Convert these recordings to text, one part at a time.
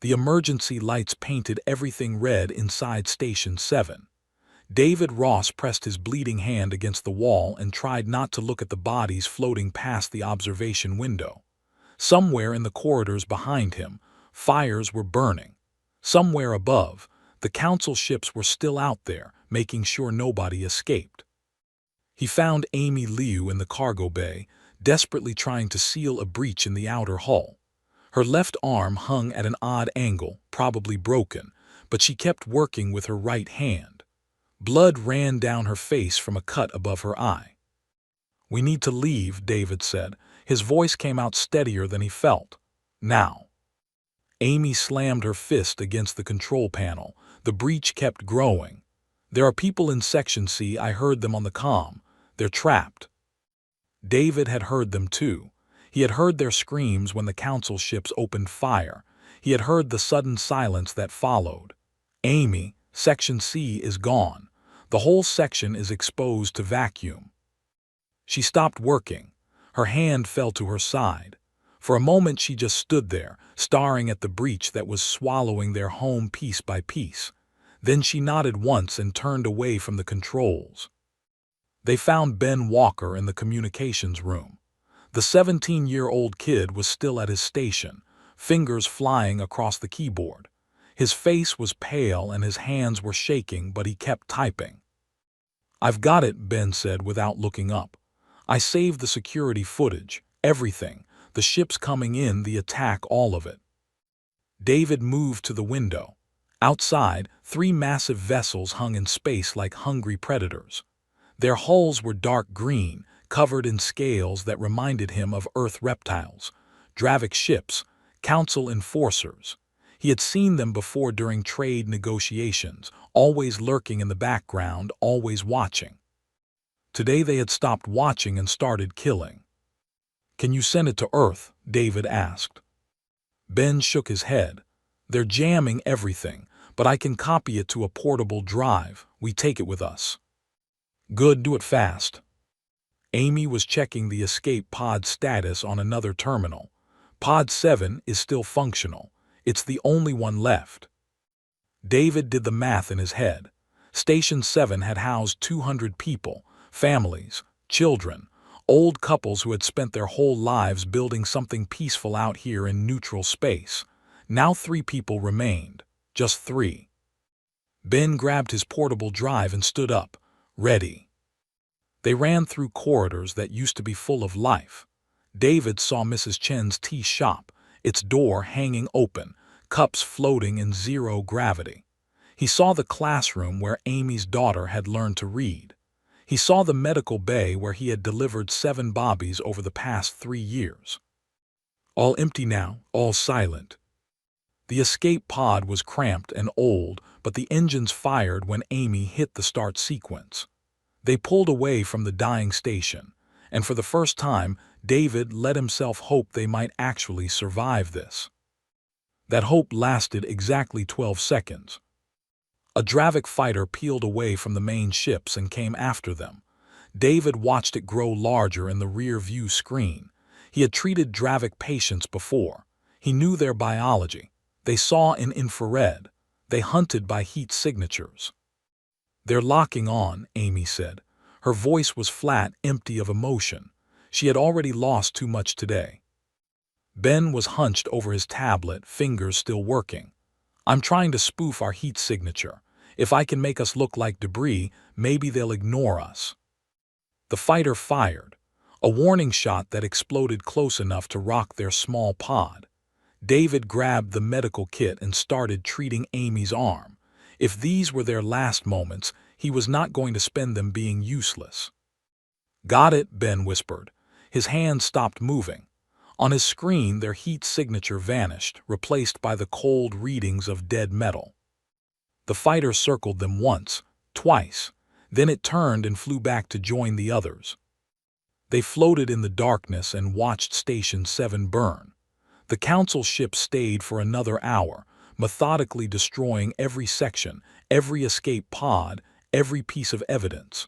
The emergency lights painted everything red inside Station 7. David Ross pressed his bleeding hand against the wall and tried not to look at the bodies floating past the observation window. Somewhere in the corridors behind him, fires were burning. Somewhere above, the council ships were still out there, making sure nobody escaped. He found Amy Liu in the cargo bay, desperately trying to seal a breach in the outer hull. Her left arm hung at an odd angle, probably broken, but she kept working with her right hand. Blood ran down her face from a cut above her eye. "We need to leave," David said. His voice came out steadier than he felt. "Now." Amy slammed her fist against the control panel. The breach kept growing. "There are people in Section C. I heard them on the comm. They're trapped." David had heard them too. He had heard their screams when the council ships opened fire. He had heard the sudden silence that followed. "Amy, Section C is gone. The whole section is exposed to vacuum." She stopped working. Her hand fell to her side. For a moment she just stood there, staring at the breach that was swallowing their home piece by piece. Then she nodded once and turned away from the controls. They found Ben Walker in the communications room. The 17-year-old kid was still at his station, fingers flying across the keyboard. His face was pale and his hands were shaking, but he kept typing. "I've got it," Ben said without looking up. "I saved the security footage, everything, the ships coming in, the attack, all of it." David moved to the window. Outside, 3 massive vessels hung in space like hungry predators. Their hulls were dark green, covered in scales that reminded him of Earth reptiles, Dravik ships, council enforcers. He had seen them before during trade negotiations, always lurking in the background, always watching. Today they had stopped watching and started killing. "Can you send it to Earth?" David asked. Ben shook his head. "They're jamming everything, but I can copy it to a portable drive. We take it with us." "Good, do it fast." Amy was checking the escape pod status on another terminal. Pod 7 is still functional. It's the only one left. David did the math in his head. Station 7 had housed 200 people, families, children, old couples who had spent their whole lives building something peaceful out here in neutral space. Now 3 people remained. Just 3. Ben grabbed his portable drive and stood up, ready. They ran through corridors that used to be full of life. David saw Mrs. Chen's tea shop, its door hanging open, cups floating in zero gravity. He saw the classroom where Amy's daughter had learned to read. He saw the medical bay where he had delivered 7 bobbies over the past 3 years. All empty now, all silent. The escape pod was cramped and old, but the engines fired when Amy hit the start sequence. They pulled away from the dying station, and for the first time, David let himself hope they might actually survive this. That hope lasted exactly 12 seconds. A Dravik fighter peeled away from the main ships and came after them. David watched it grow larger in the rear-view screen. He had treated Dravik patients before. He knew their biology. They saw in infrared. They hunted by heat signatures. "They're locking on," Amy said. Her voice was flat, empty of emotion. She had already lost too much today. Ben was hunched over his tablet, fingers still working. "I'm trying to spoof our heat signature. If I can make us look like debris, maybe they'll ignore us." The fighter fired, a warning shot that exploded close enough to rock their small pod. David grabbed the medical kit and started treating Amy's arm. If these were their last moments, he was not going to spend them being useless. "Got it," Ben whispered. His hand stopped moving. On his screen, their heat signature vanished, replaced by the cold readings of dead metal. The fighter circled them once, twice. Then it turned and flew back to join the others. They floated in the darkness and watched Station 7 burn. The council ship stayed for another hour, methodically destroying every section, every escape pod, every piece of evidence.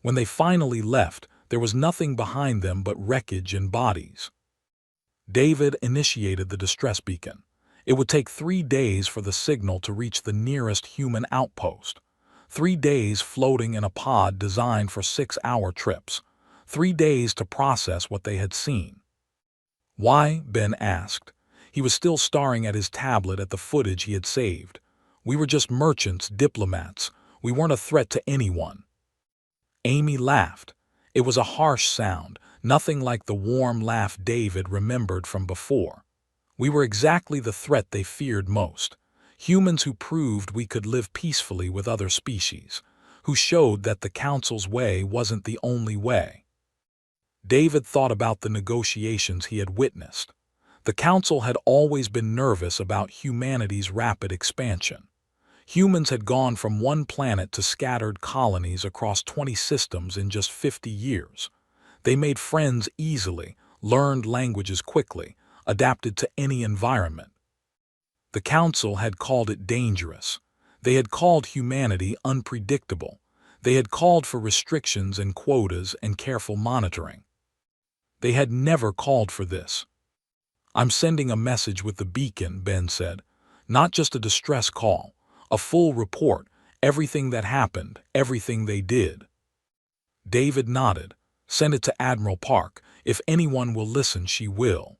When they finally left, there was nothing behind them but wreckage and bodies. David initiated the distress beacon. It would take 3 days for the signal to reach the nearest human outpost. 3 days floating in a pod designed for 6-hour trips. 3 days to process what they had seen. Why? Ben asked. He was still staring at his tablet at the footage he had saved. We were just merchants, diplomats. We weren't a threat to anyone. Amy laughed. It was a harsh sound, nothing like the warm laugh David remembered from before. We were exactly the threat they feared most. Humans who proved we could live peacefully with other species, who showed that the Council's way wasn't the only way. David thought about the negotiations he had witnessed. The Council had always been nervous about humanity's rapid expansion. Humans had gone from one planet to scattered colonies across 20 systems in just 50 years. They made friends easily, learned languages quickly, adapted to any environment. The Council had called it dangerous. They had called humanity unpredictable. They had called for restrictions and quotas and careful monitoring. They had never called for this. "I'm sending a message with the beacon," Ben said. "Not just a distress call. A full report, everything that happened, everything they did." David nodded. "Send it to Admiral Park. If anyone will listen, she will."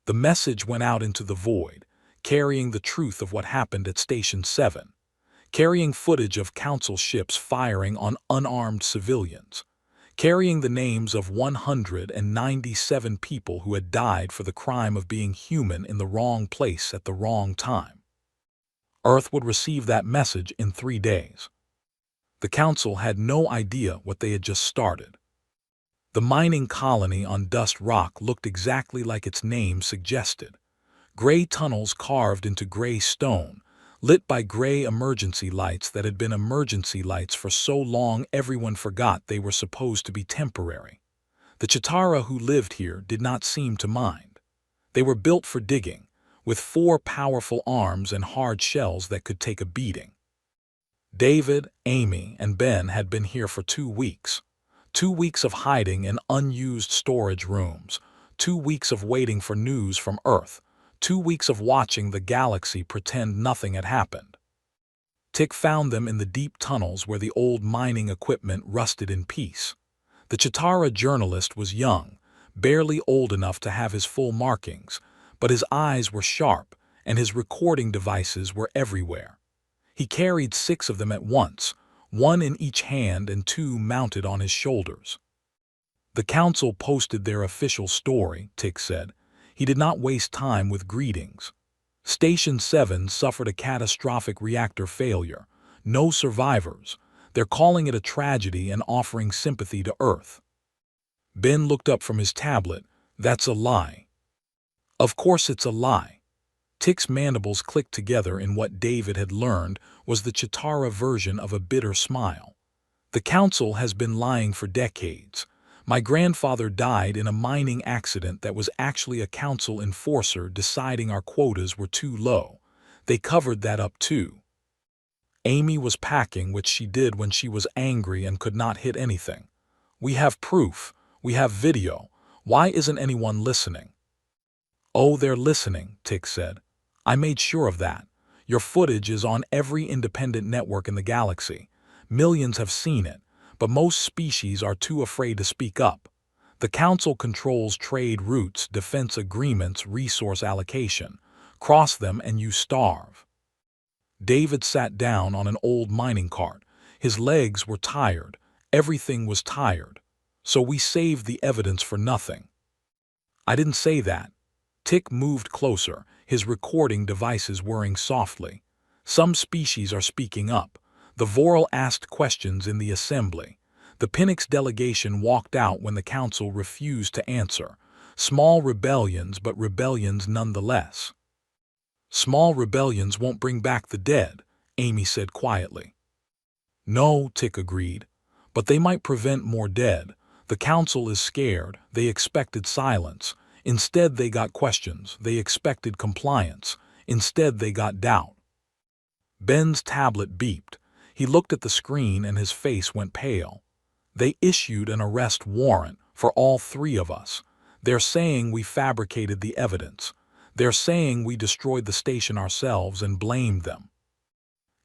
The message went out into the void, carrying the truth of what happened at Station 7, carrying footage of Council ships firing on unarmed civilians, carrying the names of 197 people who had died for the crime of being human in the wrong place at the wrong time. Earth would receive that message in 3 days. The Council had no idea what they had just started. The mining colony on Dust Rock looked exactly like its name suggested. Gray tunnels carved into gray stone, lit by gray emergency lights that had been emergency lights for so long everyone forgot they were supposed to be temporary. The Chitara who lived here did not seem to mind. They were built for digging, with 4 powerful arms and hard shells that could take a beating. David, Amy, and Ben had been here for 2 weeks. 2 weeks of hiding in unused storage rooms, 2 weeks of waiting for news from Earth, 2 weeks of watching the galaxy pretend nothing had happened. Tick found them in the deep tunnels where the old mining equipment rusted in peace. The Chitara journalist was young, barely old enough to have his full markings, but his eyes were sharp and his recording devices were everywhere. He carried 6 of them at once, 1 in each hand and 2 mounted on his shoulders. The Council posted their official story, Tick said. He did not waste time with greetings. Station 7 suffered a catastrophic reactor failure. No survivors. They're calling it a tragedy and offering sympathy to Earth. Ben looked up from his tablet. "That's a lie." "Of course it's a lie." Tick's mandibles clicked together in what David had learned was the Chitara version of a bitter smile. "The Council has been lying for decades. My grandfather died in a mining accident that was actually a Council enforcer deciding our quotas were too low. They covered that up too." Amy was packing, which she did when she was angry and could not hit anything. "We have proof. We have video. Why isn't anyone listening?" "Oh, they're listening," Tick said. "I made sure of that. Your footage is on every independent network in the galaxy. Millions have seen it, but most species are too afraid to speak up. The Council controls trade routes, defense agreements, resource allocation. Cross them and you starve." David sat down on an old mining cart. His legs were tired. Everything was tired. "So we saved the evidence for nothing." "I didn't say that." Tick moved closer, his recording devices whirring softly. "Some species are speaking up. The Voral asked questions in the assembly. The Phoenix delegation walked out when the Council refused to answer. Small rebellions, but rebellions nonetheless." "Small rebellions won't bring back the dead," Amy said quietly. "No," Tick agreed, "but they might prevent more dead. The Council is scared. They expected silence. Instead they got questions. They expected compliance. Instead they got doubt." Ben's tablet beeped. He looked at the screen and his face went pale. "They issued an arrest warrant for all 3 of us. They're saying we fabricated the evidence. They're saying we destroyed the station ourselves and blamed them.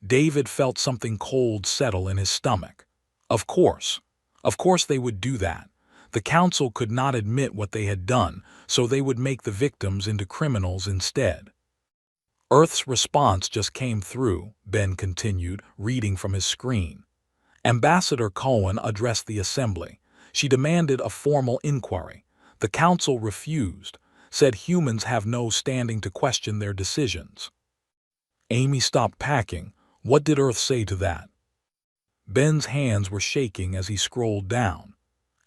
David felt something cold settle in his stomach. Of course. Of course they would do that. The council could not admit what they had done, so they would make the victims into criminals instead. Earth's response just came through, Ben continued, reading from his screen. Ambassador Cohen addressed the assembly. She demanded a formal inquiry. The council refused, said humans have no standing to question their decisions. Amy stopped packing. What did Earth say to that? Ben's hands were shaking as he scrolled down.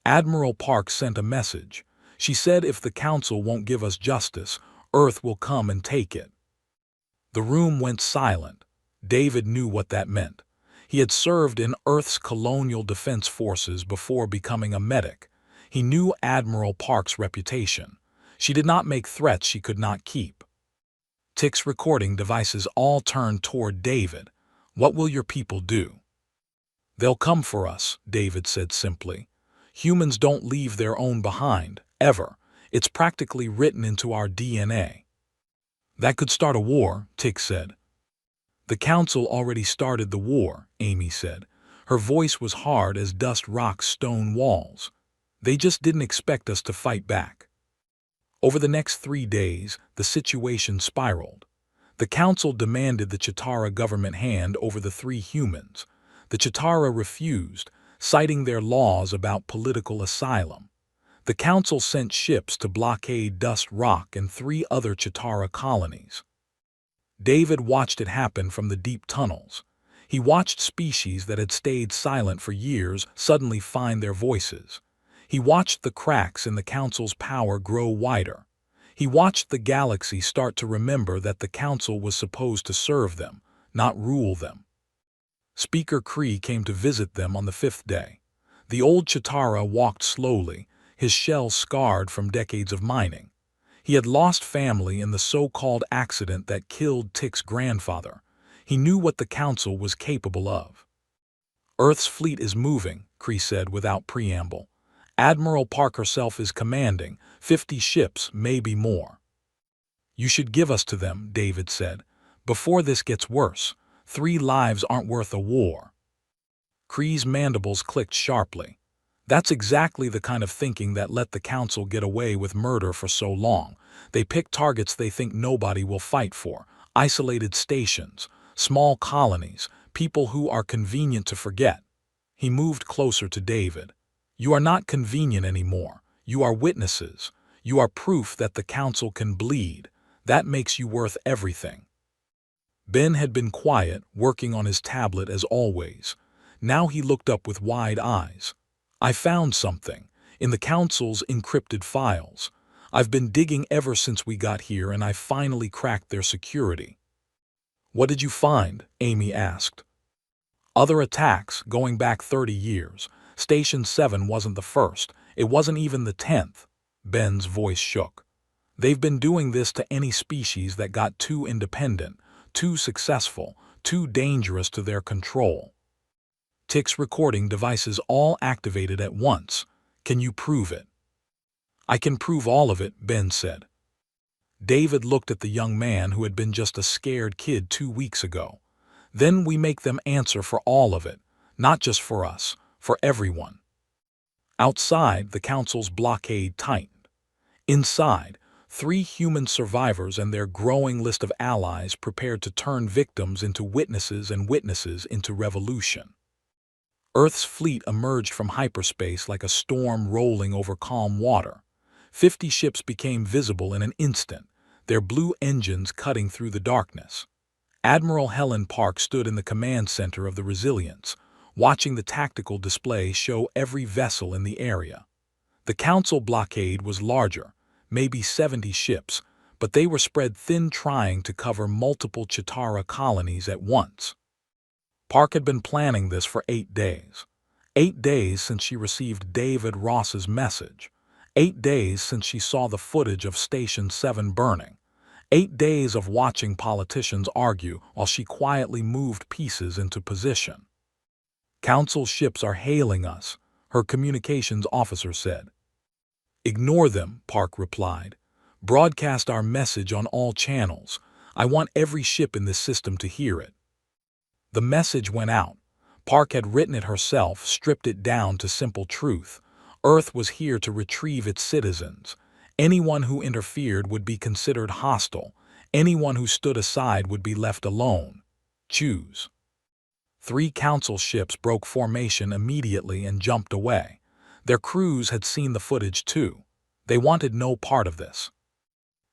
Admiral Park sent a message. She said if the council won't give us justice, Earth will come and take it. The room went silent. David knew what that meant. He had served in Earth's colonial defense forces before becoming a medic. He knew Admiral Park's reputation. She did not make threats she could not keep. Tick's recording devices all turned toward David. What will your people do? They'll come for us, David said simply. Humans don't leave their own behind, ever. It's practically written into our DNA. That could start a war, Tick said. The council already started the war, Amy said. Her voice was hard as dust rocks stone walls. They just didn't expect us to fight back. Over the next 3 days, the situation spiraled. The council demanded the Chitara government hand over the 3 humans. The Chitara refused, citing their laws about political asylum. The council sent ships to blockade Dust Rock and 3 other Chitara colonies. David watched it happen from the deep tunnels. He watched species that had stayed silent for years suddenly find their voices. He watched the cracks in the council's power grow wider. He watched the galaxy start to remember that the council was supposed to serve them, not rule them. Speaker Cree came to visit them on the 5th day. The old Chitara walked slowly, his shell scarred from decades of mining. He had lost family in the so-called accident that killed Tick's grandfather. He knew what the council was capable of. Earth's fleet is moving, Cree said without preamble. Admiral Park herself is commanding, 50 ships, maybe more. You should give us to them, David said. Before this gets worse, 3 lives aren't worth a war. Cree's mandibles clicked sharply. That's exactly the kind of thinking that let the council get away with murder for so long. They pick targets they think nobody will fight for, isolated stations, small colonies, people who are convenient to forget. He moved closer to David. You are not convenient anymore. You are witnesses. You are proof that the council can bleed. That makes you worth everything. Ben had been quiet, working on his tablet as always. Now he looked up with wide eyes. I found something, in the council's encrypted files. I've been digging ever since we got here and I finally cracked their security. What did you find? Amy asked. Other attacks, going back 30 years. Station 7 wasn't the first. It wasn't even the 10th. Ben's voice shook. They've been doing this to any species that got too independent, too successful, too dangerous to their control. Tick's recording devices all activated at once. Can you prove it? I can prove all of it, Ben said. David looked at the young man who had been just a scared kid 2 weeks ago. Then we make them answer for all of it, not just for us, for everyone. Outside, the council's blockade tightened. Inside, 3 human survivors and their growing list of allies prepared to turn victims into witnesses and witnesses into revolution. Earth's fleet emerged from hyperspace like a storm rolling over calm water. 50 ships became visible in an instant, their blue engines cutting through the darkness. Admiral Helen Park stood in the command center of the Resilience, watching the tactical display show every vessel in the area. The council blockade was larger, maybe 70 ships, but they were spread thin trying to cover multiple Chitara colonies at once. Park had been planning this for 8 days. 8 days since she received David Ross's message. 8 days since she saw the footage of Station 7 burning. 8 days of watching politicians argue while she quietly moved pieces into position. Council ships are hailing us, her communications officer said. Ignore them, Park replied. Broadcast our message on all channels. I want every ship in this system to hear it." The message went out. Park had written it herself, stripped it down to simple truth. Earth was here to retrieve its citizens. Anyone who interfered would be considered hostile. Anyone who stood aside would be left alone. Choose. 3 council ships broke formation immediately and jumped away. Their crews had seen the footage too. They wanted no part of this.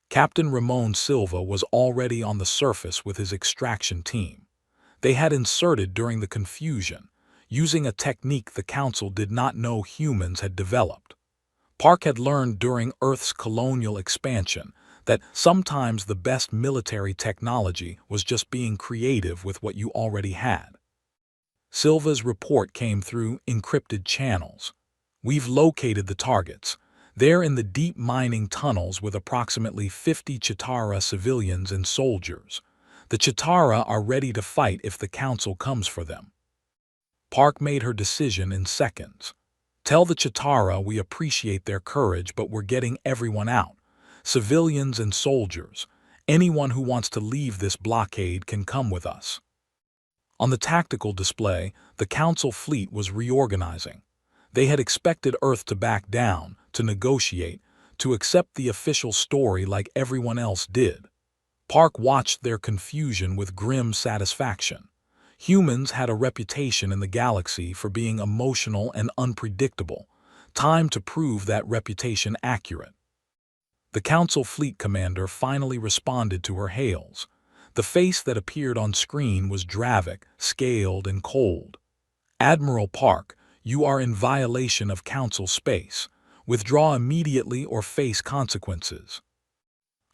Captain Ramon Silva was already on the surface with his extraction team. They had inserted during the confusion, using a technique the Council did not know humans had developed. Park had learned during Earth's colonial expansion that sometimes the best military technology was just being creative with what you already had. Silva's report came through encrypted channels. "We've located the targets. They're in the deep mining tunnels with approximately 50 Chitara civilians and soldiers. The Chitara are ready to fight if the Council comes for them." Park made her decision in seconds. "Tell the Chitara we appreciate their courage, but we're getting everyone out. Civilians and soldiers. Anyone who wants to leave this blockade can come with us." On the tactical display, the Council fleet was reorganizing. They had expected Earth to back down, to negotiate, to accept the official story like everyone else did. Park watched their confusion with grim satisfaction. Humans had a reputation in the galaxy for being emotional and unpredictable. Time to prove that reputation accurate. The Council fleet commander finally responded to her hails. The face that appeared on screen was Dravic, scaled and cold. "Admiral Park, you are in violation of Council space. Withdraw immediately or face consequences."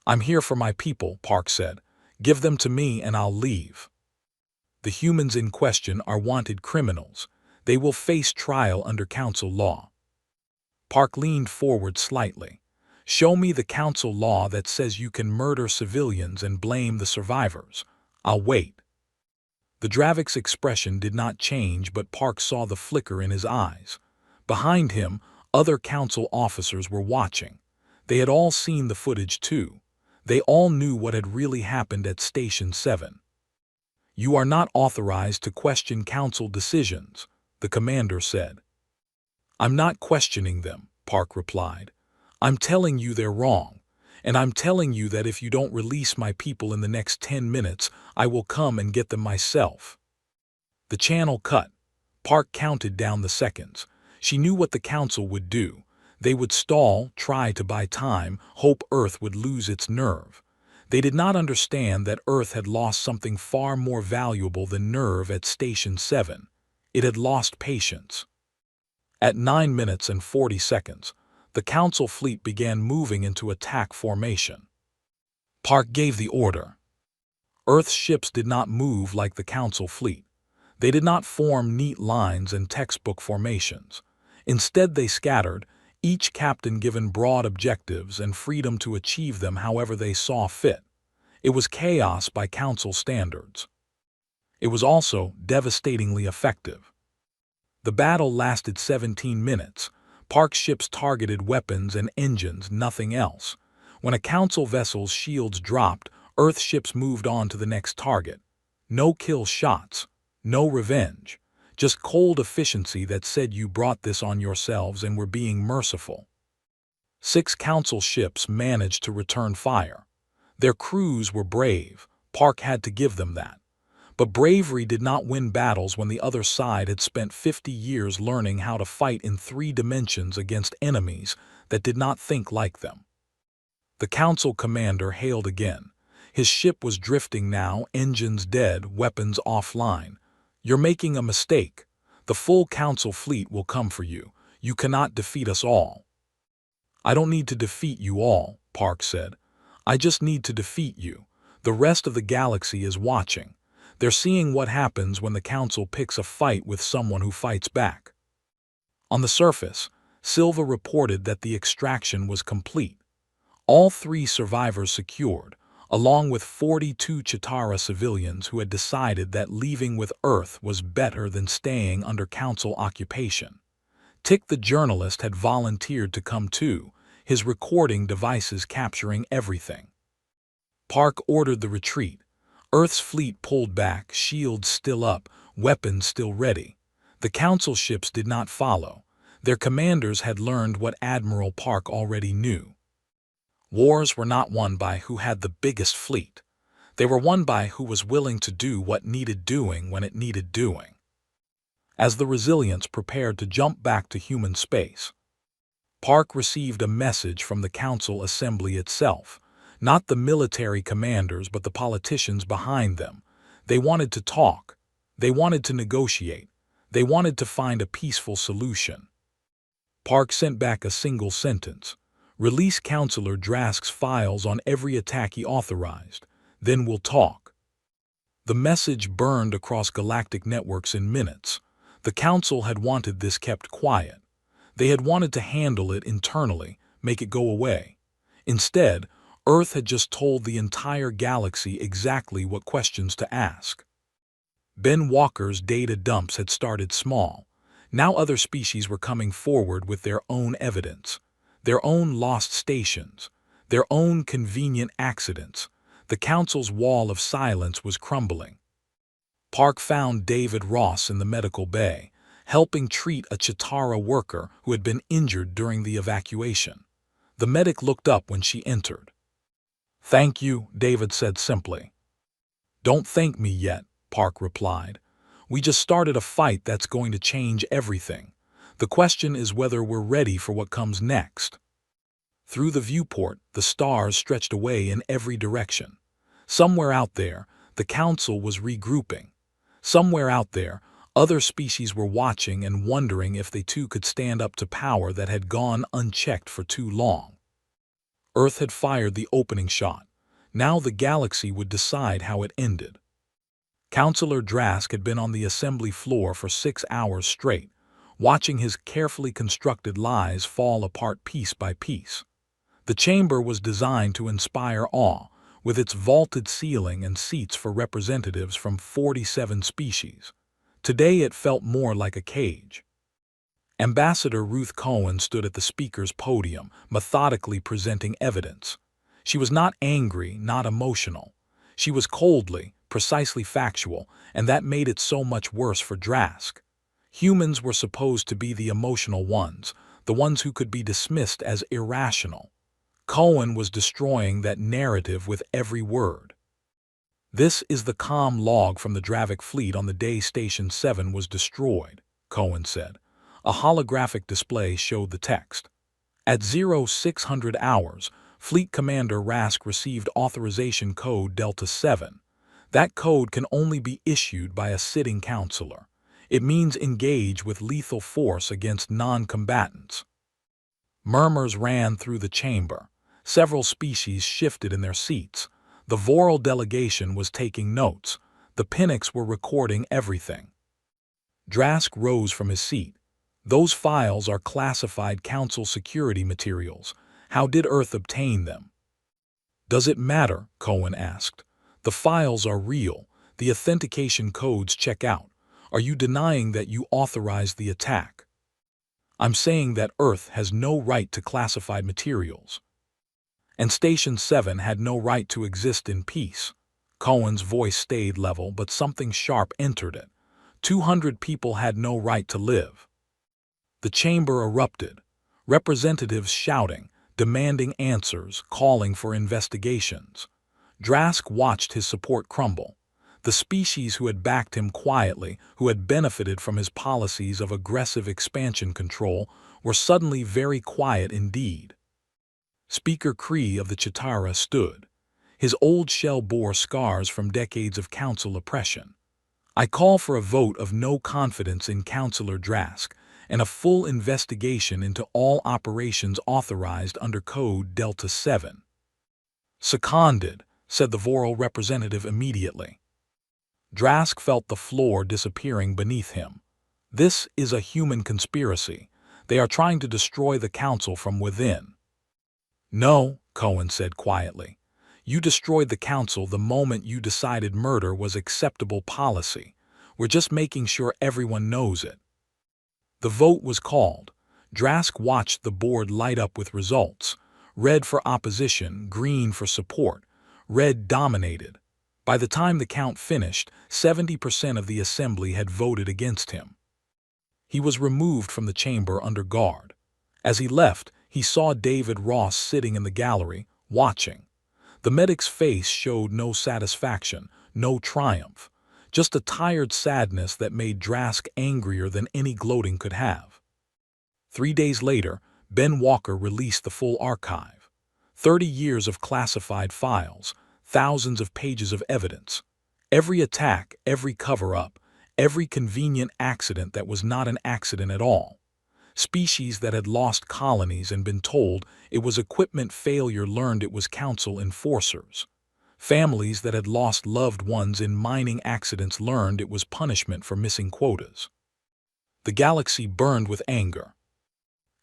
"I'm here for my people," Park said. "Give them to me and I'll leave." "The humans in question are wanted criminals. They will face trial under Council law." Park leaned forward slightly. "Show me the Council law that says you can murder civilians and blame the survivors. I'll wait." The Dravic's expression did not change, but Park saw the flicker in his eyes. Behind him, other Council officers were watching. They had all seen the footage too. They all knew what had really happened at Station 7. "You are not authorized to question Council decisions," the commander said. "I'm not questioning them," Park replied. "I'm telling you they're wrong. And I'm telling you that if you don't release my people in the next 10 minutes, I will come and get them myself." The channel cut. Park counted down the seconds. She knew what the Council would do. They would stall, try to buy time, hope Earth would lose its nerve. They did not understand that Earth had lost something far more valuable than nerve at Station 7. It had lost patience. At 9 minutes and 40 seconds, the Council fleet began moving into attack formation. Park gave the order. Earth's ships did not move like the Council fleet. They did not form neat lines and textbook formations. Instead, they scattered, each captain given broad objectives and freedom to achieve them however they saw fit. It was chaos by Council standards. It was also devastatingly effective. The battle lasted 17 minutes. Park's ships targeted weapons and engines, nothing else. When a Council vessel's shields dropped, Earth ships moved on to the next target. No kill shots, no revenge, just cold efficiency that said you brought this on yourselves and were being merciful. 6 Council ships managed to return fire. Their crews were brave. Park had to give them that. But bravery did not win battles when the other side had spent 50 years learning how to fight in 3 dimensions against enemies that did not think like them. The Council commander hailed again. His ship was drifting now, engines dead, weapons offline. "You're making a mistake. The full Council fleet will come for you. You cannot defeat us all." "I don't need to defeat you all," Park said. "I just need to defeat you. The rest of the galaxy is watching. They're seeing what happens when the Council picks a fight with someone who fights back." On the surface, Silva reported that the extraction was complete. All 3 survivors secured, along with 42 Chitara civilians who had decided that leaving with Earth was better than staying under Council occupation. Tick the journalist had volunteered to come too. his recording devices capturing everything. Park ordered the retreat. Earth's fleet pulled back, shields still up, weapons still ready. The Council ships did not follow. Their commanders had learned what Admiral Park already knew. Wars were not won by who had the biggest fleet. They were won by who was willing to do what needed doing when it needed doing. As the Resilients prepared to jump back to human space, Park received a message from the Council Assembly itself, not the military commanders but the politicians behind them. They wanted to talk. They wanted to negotiate. They wanted to find a peaceful solution. Park sent back a single sentence: "Release Counselor Drask's files on every attack he authorized. Then we'll talk." The message burned across galactic networks in minutes. The Council had wanted this kept quiet. They had wanted to handle it internally, make it go away. Instead, Earth had just told the entire galaxy exactly what questions to ask. Ben Walker's data dumps had started small. Now other species were coming forward with their own evidence, their own lost stations, their own convenient accidents. The Council's wall of silence was crumbling. Park found David Ross in the medical bay, helping treat a Chitara worker who had been injured during the evacuation. The medic looked up when she entered. "Thank you," David said simply. "Don't thank me yet," Park replied. "We just started a fight that's going to change everything. The question is whether we're ready for what comes next." Through the viewport, the stars stretched away in every direction. Somewhere out there, the Council was regrouping. Somewhere out there, other species were watching and wondering if they too could stand up to power that had gone unchecked for too long. Earth had fired the opening shot. Now the galaxy would decide how it ended. Counselor Drask had been on the assembly floor for 6 hours straight, watching his carefully constructed lies fall apart piece by piece. The chamber was designed to inspire awe, with its vaulted ceiling and seats for representatives from 47 species. Today it felt more like a cage. Ambassador Ruth Cohen stood at the speaker's podium, methodically presenting evidence. She was not angry, not emotional. She was coldly, precisely factual, and that made it so much worse for Drask. Humans were supposed to be the emotional ones, the ones who could be dismissed as irrational. Cohen was destroying that narrative with every word. "This is the comm log from the Dravik fleet on the day Station 7 was destroyed," Cohen said. A holographic display showed the text. At 0600 hours, Fleet Commander Rask received authorization code Delta 7. That code can only be issued by a sitting counselor. It means engage with lethal force against non-combatants. Murmurs ran through the chamber. Several species shifted in their seats. The Voral delegation was taking notes. The Pinnox were recording everything. Drask rose from his seat. "Those files are classified Council security materials. How did Earth obtain them?" "Does it matter?" Cohen asked. "The files are real. The authentication codes check out. Are you denying that you authorized the attack?" "I'm saying that Earth has no right to classified materials. And Station 7 had no right to exist in peace." Cohen's voice stayed level, but something sharp entered it. 200 people had no right to live. The chamber erupted. Representatives shouting, demanding answers, calling for investigations. Drask watched his support crumble. The species who had backed him quietly, who had benefited from his policies of aggressive expansion control, were suddenly very quiet indeed. Speaker Kree of the Chitara stood. His old shell bore scars from decades of Council oppression. "I call for a vote of no confidence in Counselor Drask and a full investigation into all operations authorized under Code Delta 7. "Seconded," said the Voral representative immediately. Drask felt the floor disappearing beneath him. "This is a human conspiracy. They are trying to destroy the Council from within." "No," Cohen said quietly. "You destroyed the Council the moment you decided murder was acceptable policy. We're just making sure everyone knows it." The vote was called. Drask watched the board light up with results. Red for opposition, green for support. Red dominated. By the time the count finished, 70% of the assembly had voted against him. He was removed from the chamber under guard. As he left, he saw David Ross sitting in the gallery, watching. The medic's face showed no satisfaction, no triumph, just a tired sadness that made Drask angrier than any gloating could have. 3 days later, Ben Walker released the full archive. 30 years of classified files, thousands of pages of evidence. Every attack, every cover-up, every convenient accident that was not an accident at all. Species that had lost colonies and been told it was equipment failure learned it was council enforcers. Families that had lost loved ones in mining accidents learned it was punishment for missing quotas. The galaxy burned with anger.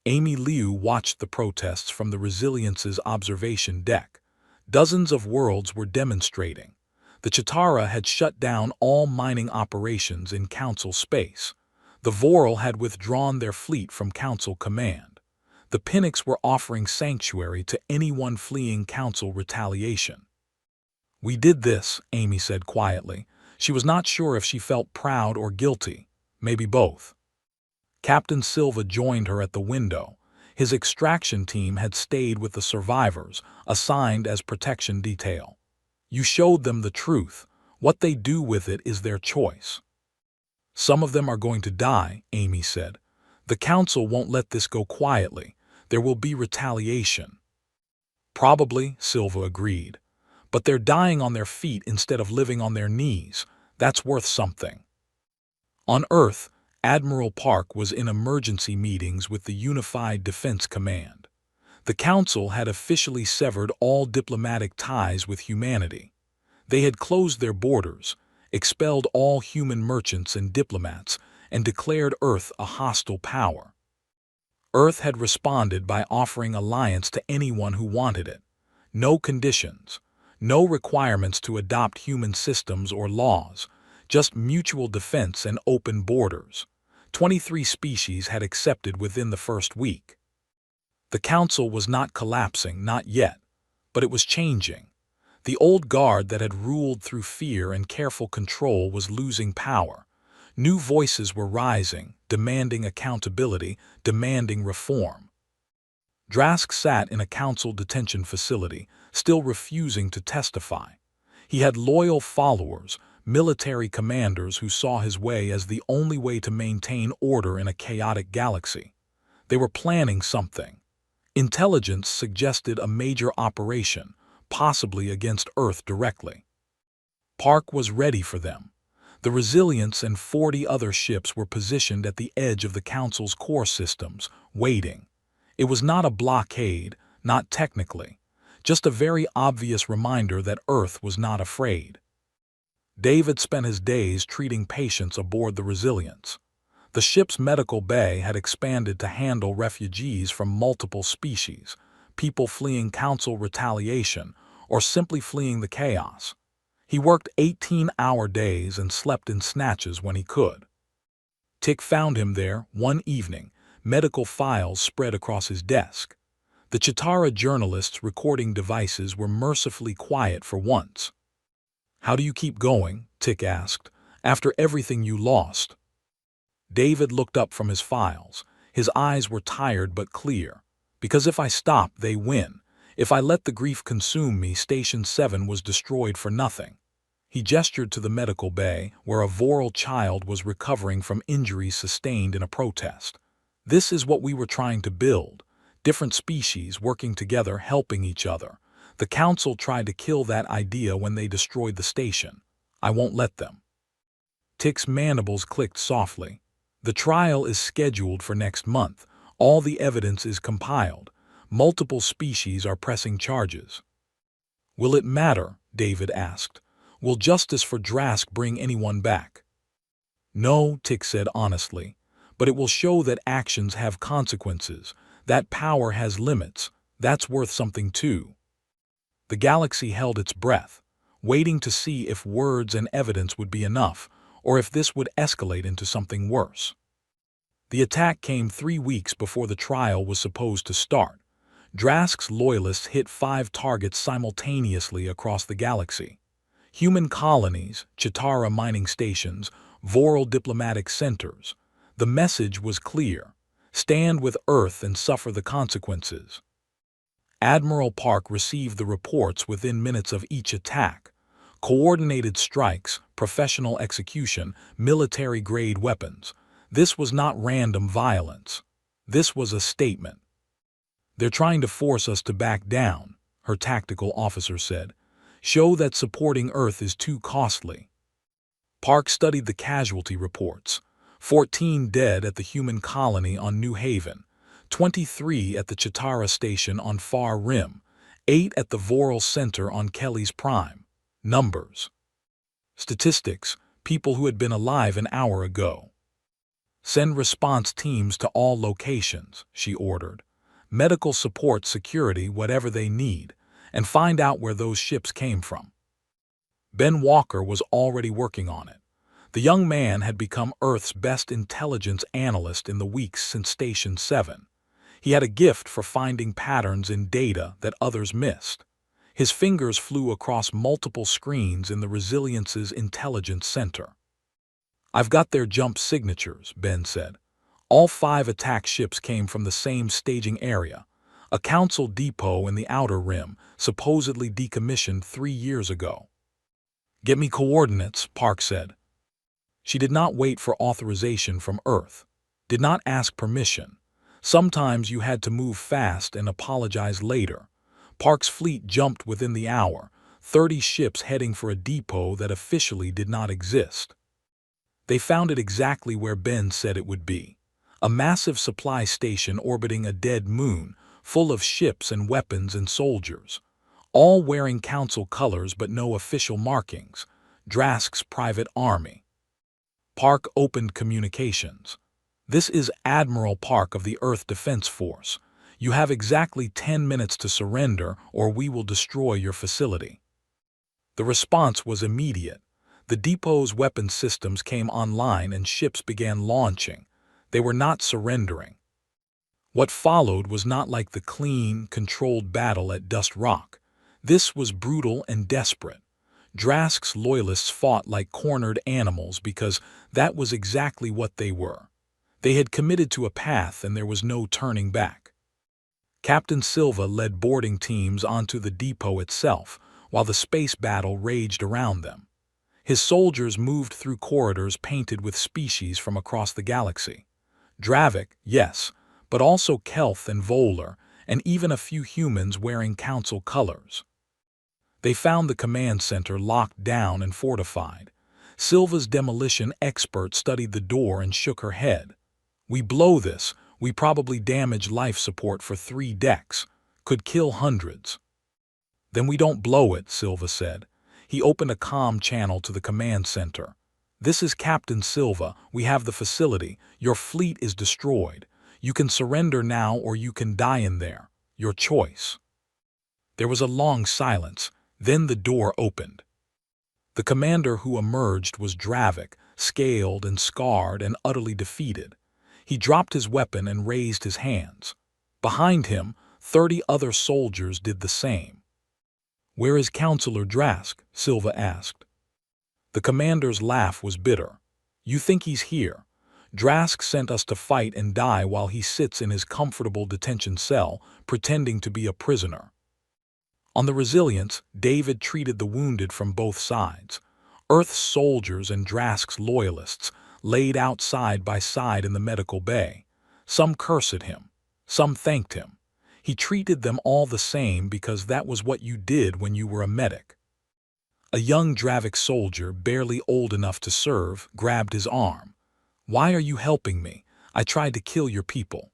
Amy Liu watched the protests from the Resilience's observation deck. Dozens of worlds were demonstrating. The Chitara had shut down all mining operations in Council space. The Voral had withdrawn their fleet from Council command. The Pinnox were offering sanctuary to anyone fleeing Council retaliation. "We did this," Amy said quietly. She was not sure if she felt proud or guilty, maybe both. Captain Silva joined her at the window. His extraction team had stayed with the survivors, assigned as protection detail. "You showed them the truth. What they do with it is their choice." "Some of them are going to die," Amy said. "The Council won't let this go quietly. There will be retaliation." "Probably," Silva agreed. "But they're dying on their feet instead of living on their knees. That's worth something." On Earth, Admiral Park was in emergency meetings with the Unified Defense Command. The Council had officially severed all diplomatic ties with humanity. They had closed their borders, expelled all human merchants and diplomats, and declared Earth a hostile power. Earth had responded by offering alliance to anyone who wanted it. No conditions, no requirements to adopt human systems or laws, just mutual defense and open borders. 23 species had accepted within the first week. The Council was not collapsing, not yet, but it was changing. The old guard that had ruled through fear and careful control was losing power. New voices were rising, demanding accountability, demanding reform. Drask sat in a Council detention facility, still refusing to testify. He had loyal followers, military commanders who saw his way as the only way to maintain order in a chaotic galaxy. They were planning something. Intelligence suggested a major operation, possibly against Earth directly. Park was ready for them. The Resilience and 40 other ships were positioned at the edge of the Council's core systems, waiting. It was not a blockade, not technically, just a very obvious reminder that Earth was not afraid. David spent his days treating patients aboard the Resilience. The ship's medical bay had expanded to handle refugees from multiple species, people fleeing Council retaliation or simply fleeing the chaos. He worked 18-hour days and slept in snatches when he could. Tick found him there one evening, medical files spread across his desk. The Chitara journalists' recording devices were mercifully quiet for once. "How do you keep going?" Tick asked. "After everything you lost?" David looked up from his files. His eyes were tired but clear. "Because if I stop, they win. If I let the grief consume me, Station 7 was destroyed for nothing." He gestured to the medical bay, where a Voral child was recovering from injuries sustained in a protest. "This is what we were trying to build. Different species working together, helping each other. The Council tried to kill that idea when they destroyed the station. I won't let them." Tick's mandibles clicked softly. "The trial is scheduled for next month. All the evidence is compiled. Multiple species are pressing charges." "Will it matter?" David asked. "Will justice for Drask bring anyone back?" "No," Tick said honestly, "but it will show that actions have consequences, that power has limits. That's worth something too." The galaxy held its breath, waiting to see if words and evidence would be enough, or if this would escalate into something worse. The attack came 3 weeks before the trial was supposed to start. Drask's loyalists hit 5 targets simultaneously across the galaxy. Human colonies, Chitara mining stations, Voral diplomatic centers. The message was clear: stand with Earth and suffer the consequences. Admiral Park received the reports within minutes of each attack. Coordinated strikes, professional execution, military-grade weapons. This was not random violence. This was a statement. "They're trying to force us to back down," her tactical officer said. "Show that supporting Earth is too costly." Park studied the casualty reports. 14 dead at the human colony on New Haven, 23 at the Chitara station on Far Rim, 8 at the Voral Center on Kelly's Prime. Numbers. Statistics: people who had been alive an hour ago. "Send response teams to all locations," she ordered. "Medical support, security, whatever they need, and find out where those ships came from." Ben Walker was already working on it. The young man had become Earth's best intelligence analyst in the weeks since Station 7. He had a gift for finding patterns in data that others missed. His fingers flew across multiple screens in the Resilience's intelligence center. "I've got their jump signatures," Ben said. "All 5 attack ships came from the same staging area, a council depot in the Outer Rim, supposedly decommissioned 3 years ago." "Get me coordinates," Park said. She did not wait for authorization from Earth, did not ask permission. Sometimes you had to move fast and apologize later. Park's fleet jumped within the hour, 30 ships heading for a depot that officially did not exist. They found it exactly where Ben said it would be. A massive supply station orbiting a dead moon, full of ships and weapons and soldiers. All wearing council colors but no official markings. Drask's private army. Park opened communications. "This is Admiral Park of the Earth Defense Force. You have exactly 10 minutes to surrender or we will destroy your facility." The response was immediate. The depot's weapons systems came online and ships began launching. They were not surrendering. What followed was not like the clean, controlled battle at Dust Rock. This was brutal and desperate. Drask's loyalists fought like cornered animals because that was exactly what they were. They had committed to a path and there was no turning back. Captain Silva led boarding teams onto the depot itself, while the space battle raged around them. His soldiers moved through corridors painted with species from across the galaxy. Dravik, yes, but also Kelth and Volar, and even a few humans wearing council colors. They found the command center locked down and fortified. Silva's demolition expert studied the door and shook her head. "We blow this, we probably damage life support for 3 decks. Could kill hundreds." "Then we don't blow it," Silva said. He opened a comm channel to the command center. "This is Captain Silva. We have the facility. Your fleet is destroyed. You can surrender now or you can die in there. Your choice." There was a long silence. Then the door opened. The commander who emerged was Dravik, scaled and scarred and utterly defeated. He dropped his weapon and raised his hands. Behind him, 30 other soldiers did the same. "Where is Counselor Drask?" Silva asked. The commander's laugh was bitter. "You think he's here? Drask sent us to fight and die while he sits in his comfortable detention cell, pretending to be a prisoner." On the Resilience, David treated the wounded from both sides. Earth's soldiers and Drask's loyalists laid out side by side in the medical bay. Some cursed him. Some thanked him. He treated them all the same because that was what you did when you were a medic. A young Dravik soldier, barely old enough to serve, grabbed his arm. "Why are you helping me? I tried to kill your people."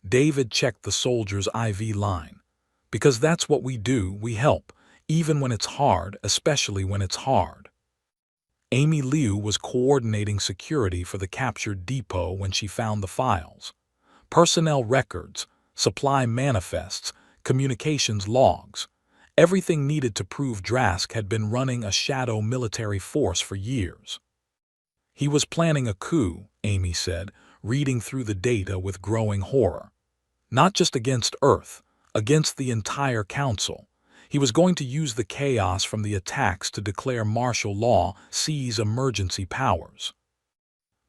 David checked the soldier's IV line. "Because that's what we do, we help, even when it's hard, especially when it's hard." Amy Liu was coordinating security for the captured depot when she found the files. Personnel records, supply manifests, communications logs. Everything needed to prove Drask had been running a shadow military force for years. "He was planning a coup," Amy said, reading through the data with growing horror. Not just against Earth, against the entire Council. He was going to use the chaos from the attacks to declare martial law, seize emergency powers.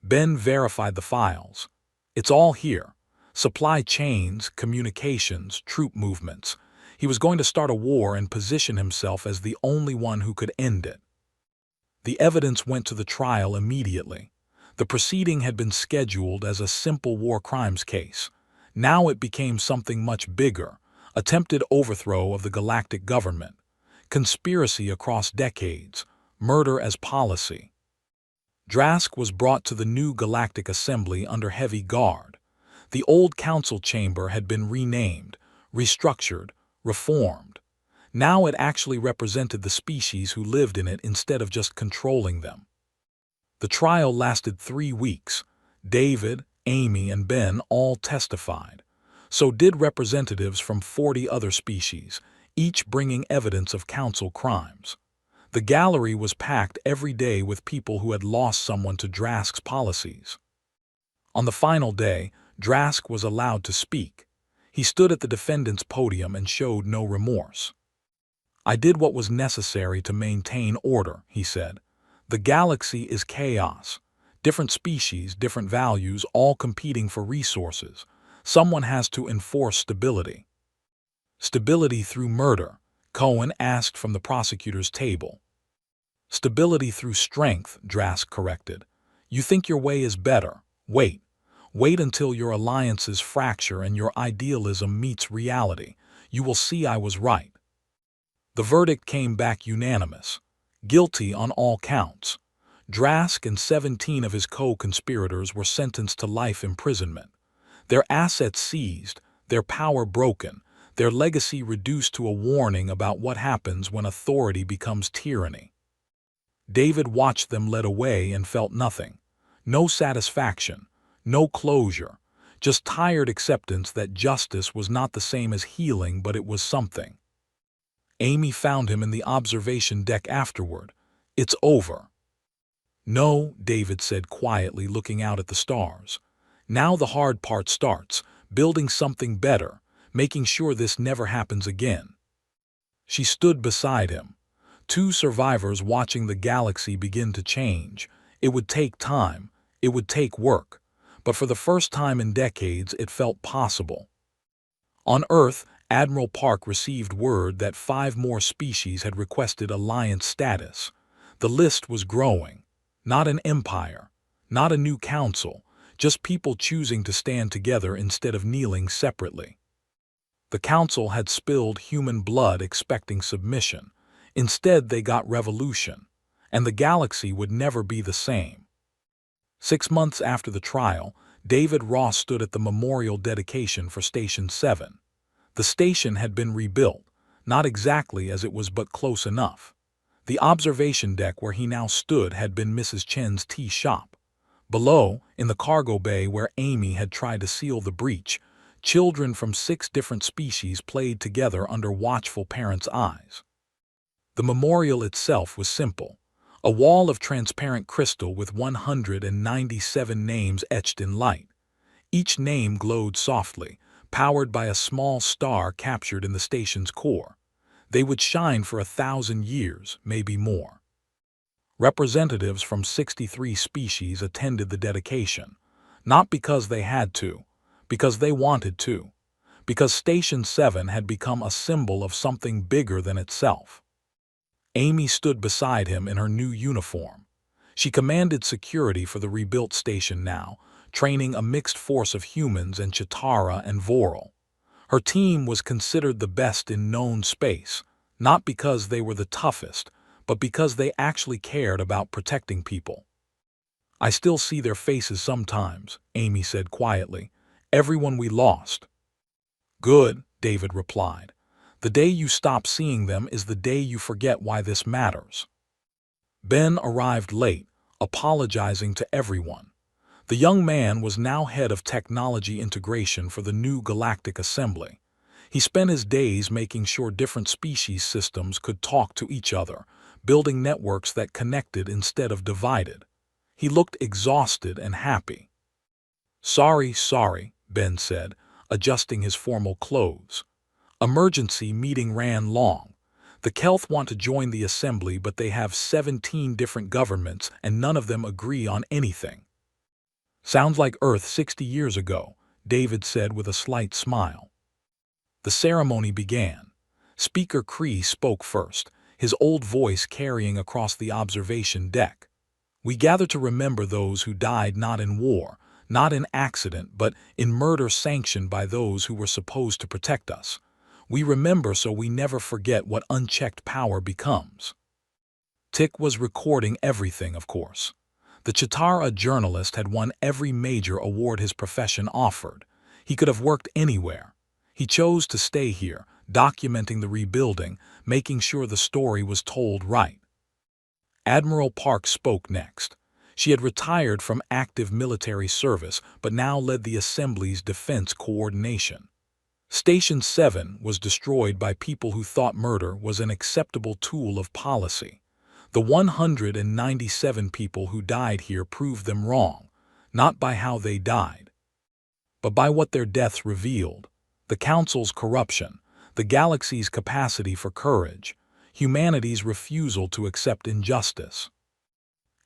Ben verified the files. It's all here. Supply chains, communications, troop movements. He was going to start a war and position himself as the only one who could end it. The evidence went to the trial immediately. The proceeding had been scheduled as a simple war crimes case. Now it became something much bigger, attempted overthrow of the galactic government, conspiracy across decades, murder as policy. Drask was brought to the new Galactic Assembly under heavy guard. The old council chamber had been renamed, restructured, reformed. Now it actually represented the species who lived in it instead of just controlling them. The trial lasted 3 weeks. David, Amy, and Ben all testified. So did representatives from 40 other species, each bringing evidence of council crimes. The gallery was packed every day with people who had lost someone to Drask's policies. On the final day, Drask was allowed to speak. He stood at the defendant's podium and showed no remorse. "I did what was necessary to maintain order," he said. "The galaxy is chaos. Different species, different values, all competing for resources. Someone has to enforce stability." "Stability through murder," Cohen asked from the prosecutor's table. "Stability through strength," Drask corrected. "You think your way is better. Wait. Wait until your alliances fracture and your idealism meets reality. You will see I was right." The verdict came back unanimous. Guilty on all counts. Drask and 17 of his co-conspirators were sentenced to life imprisonment. Their assets seized, their power broken, their legacy reduced to a warning about what happens when authority becomes tyranny. David watched them led away and felt nothing. No satisfaction, no closure, just tired acceptance that justice was not the same as healing, but it was something. Amy found him in the observation deck afterward. "It's over." "No," David said quietly, looking out at the stars. "Now the hard part starts, building something better, making sure this never happens again." She stood beside him. 2 survivors watching the galaxy begin to change. It would take time, it would take work, but for the first time in decades it felt possible. On Earth, Admiral Park received word that 5 more species had requested alliance status. The list was growing. Not an empire, not a new council, just people choosing to stand together instead of kneeling separately. The council had spilled human blood expecting submission. Instead, they got revolution, and the galaxy would never be the same. 6 months after the trial, David Ross stood at the memorial dedication for Station 7. The station had been rebuilt, not exactly as it was but close enough. The observation deck where he now stood had been Mrs. Chen's tea shop. Below, in the cargo bay where Amy had tried to seal the breach, children from 6 different species played together under watchful parents' eyes. The memorial itself was simple. A wall of transparent crystal with 197 names etched in light. Each name glowed softly, powered by a small star captured in the station's core. They would shine for 1,000 years, maybe more. Representatives from 63 species attended the dedication, not because they had to, because they wanted to, because Station 7 had become a symbol of something bigger than itself. Amy stood beside him in her new uniform. She commanded security for the rebuilt station now, training a mixed force of humans and Chitara and Voral. Her team was considered the best in known space, not because they were the toughest, but because they actually cared about protecting people. "I still see their faces sometimes," Amy said quietly. "Everyone we lost." "Good," David replied. "The day you stop seeing them is the day you forget why this matters." Ben arrived late, apologizing to everyone. The young man was now head of technology integration for the new Galactic Assembly. He spent his days making sure different species systems could talk to each other, building networks that connected instead of divided. He looked exhausted and happy. Sorry, Ben said, adjusting his formal clothes. Emergency meeting ran long. The Kelth want to join the assembly, but they have 17 different governments and none of them agree on anything. Sounds like Earth 60 years ago, David said with a slight smile. The ceremony began. Speaker Cree spoke first, his old voice carrying across the observation deck. We gather to remember those who died not in war, not in accident, but in murder sanctioned by those who were supposed to protect us. We remember so we never forget what unchecked power becomes. Tick was recording everything, of course. The Chitara journalist had won every major award his profession offered. He could have worked anywhere. He chose to stay here, documenting the rebuilding, making sure the story was told right. Admiral Park spoke next. She had retired from active military service, but now led the Assembly's defense coordination. Station 7 was destroyed by people who thought murder was an acceptable tool of policy. The 197 people who died here proved them wrong, not by how they died, but by what their deaths revealed: the Council's corruption, the galaxy's capacity for courage, humanity's refusal to accept injustice.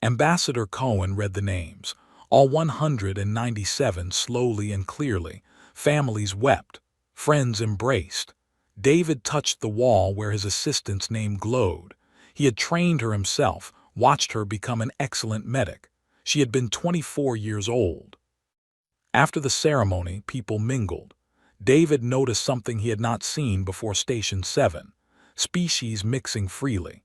Ambassador Cohen read the names, all 197, slowly and clearly. Families wept. Friends embraced. David touched the wall where his assistant's name glowed. He had trained her himself, watched her become an excellent medic. She had been 24 years old. After the ceremony, people mingled. David noticed something he had not seen before Station 7. Species mixing freely.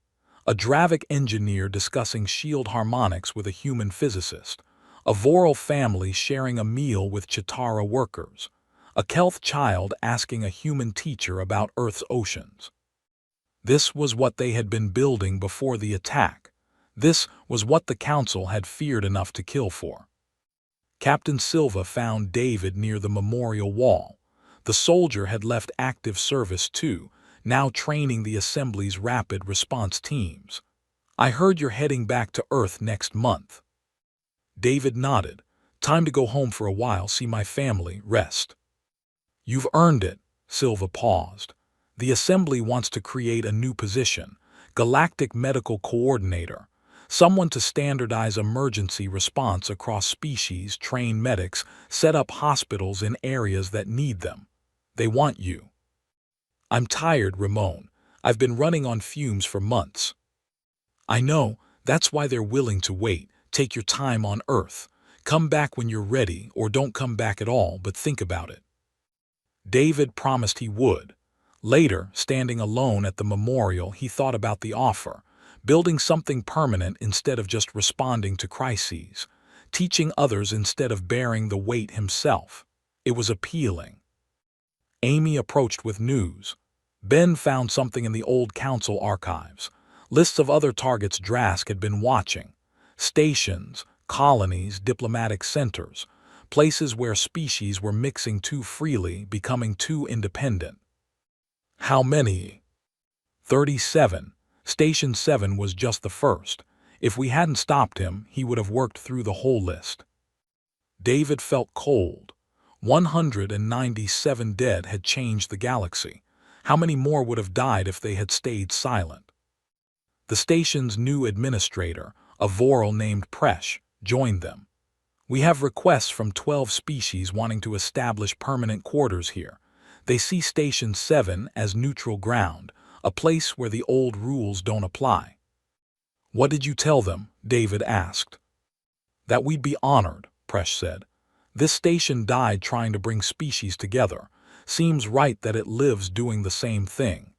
A Dravik engineer discussing shield harmonics with a human physicist. A Voral family sharing a meal with Chitara workers. A Kelth child asking a human teacher about Earth's oceans. This was what they had been building before the attack. This was what the Council had feared enough to kill for. Captain Silva found David near the memorial wall. The soldier had left active service too, now training the Assembly's rapid response teams. I heard you're heading back to Earth next month. David nodded. Time to go home for a while, see my family, rest. You've earned it. Silva paused. The Assembly wants to create a new position, Galactic Medical Coordinator, someone to standardize emergency response across species, train medics, set up hospitals in areas that need them. They want you. I'm tired, Ramon. I've been running on fumes for months. I know, that's why they're willing to wait. Take your time on Earth. Come back when you're ready, or don't come back at all, but think about it. David promised he would. Later, standing alone at the memorial, he thought about the offer, building something permanent instead of just responding to crises, teaching others instead of bearing the weight himself. It was appealing. Amy approached with news. Ben found something in the old Council archives. Lists of other targets Drask had been watching. Stations, colonies, diplomatic centers. Places where species were mixing too freely, becoming too independent. How many? 37. Station 7 was just the first. If we hadn't stopped him, he would have worked through the whole list. David felt cold. 197 dead had changed the galaxy. How many more would have died if they had stayed silent? The station's new administrator, a Voral named Presh, joined them. We have requests from 12 species wanting to establish permanent quarters here. They see Station 7 as neutral ground, a place where the old rules don't apply. What did you tell them? David asked. That we'd be honored, Presh said. This station died trying to bring species together. Seems right that it lives doing the same thing.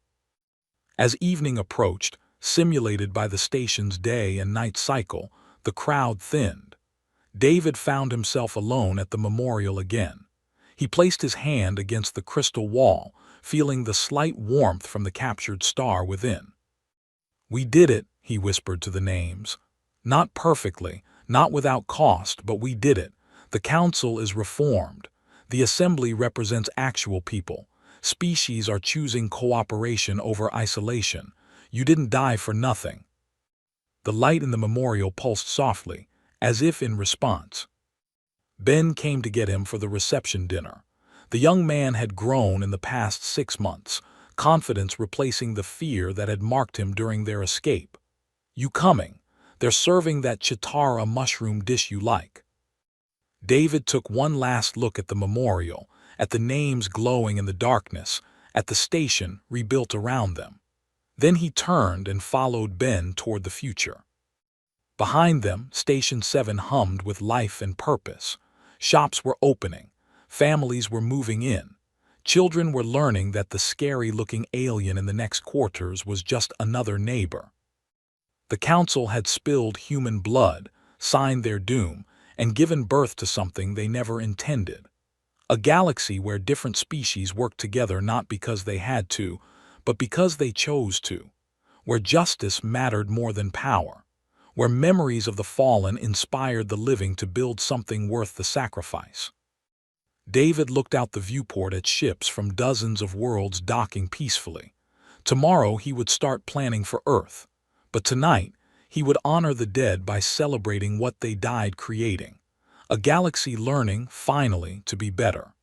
As evening approached, simulated by the station's day and night cycle, the crowd thinned. David found himself alone at the memorial again. He placed his hand against the crystal wall, feeling the slight warmth from the captured star within. We did it, he whispered to the names. Not perfectly, not without cost, but we did it. The Council is reformed. The Assembly represents actual people. Species are choosing cooperation over isolation. You didn't die for nothing. The light in the memorial pulsed softly, as if in response. Ben came to get him for the reception dinner. The young man had grown in the past 6 months, confidence replacing the fear that had marked him during their escape. "You coming? They're serving that chitara mushroom dish you like." David took one last look at the memorial, at the names glowing in the darkness, at the station rebuilt around them. Then he turned and followed Ben toward the future. Behind them, Station 7 hummed with life and purpose. Shops were opening. Families were moving in. Children were learning that the scary-looking alien in the next quarters was just another neighbor. The council had spilled human blood, signed their doom, and given birth to something they never intended. A galaxy where different species worked together not because they had to, but because they chose to. Where justice mattered more than power. Where memories of the fallen inspired the living to build something worth the sacrifice. David looked out the viewport at ships from dozens of worlds docking peacefully. Tomorrow he would start planning for Earth. But tonight, he would honor the dead by celebrating what they died creating. A galaxy learning, finally, to be better.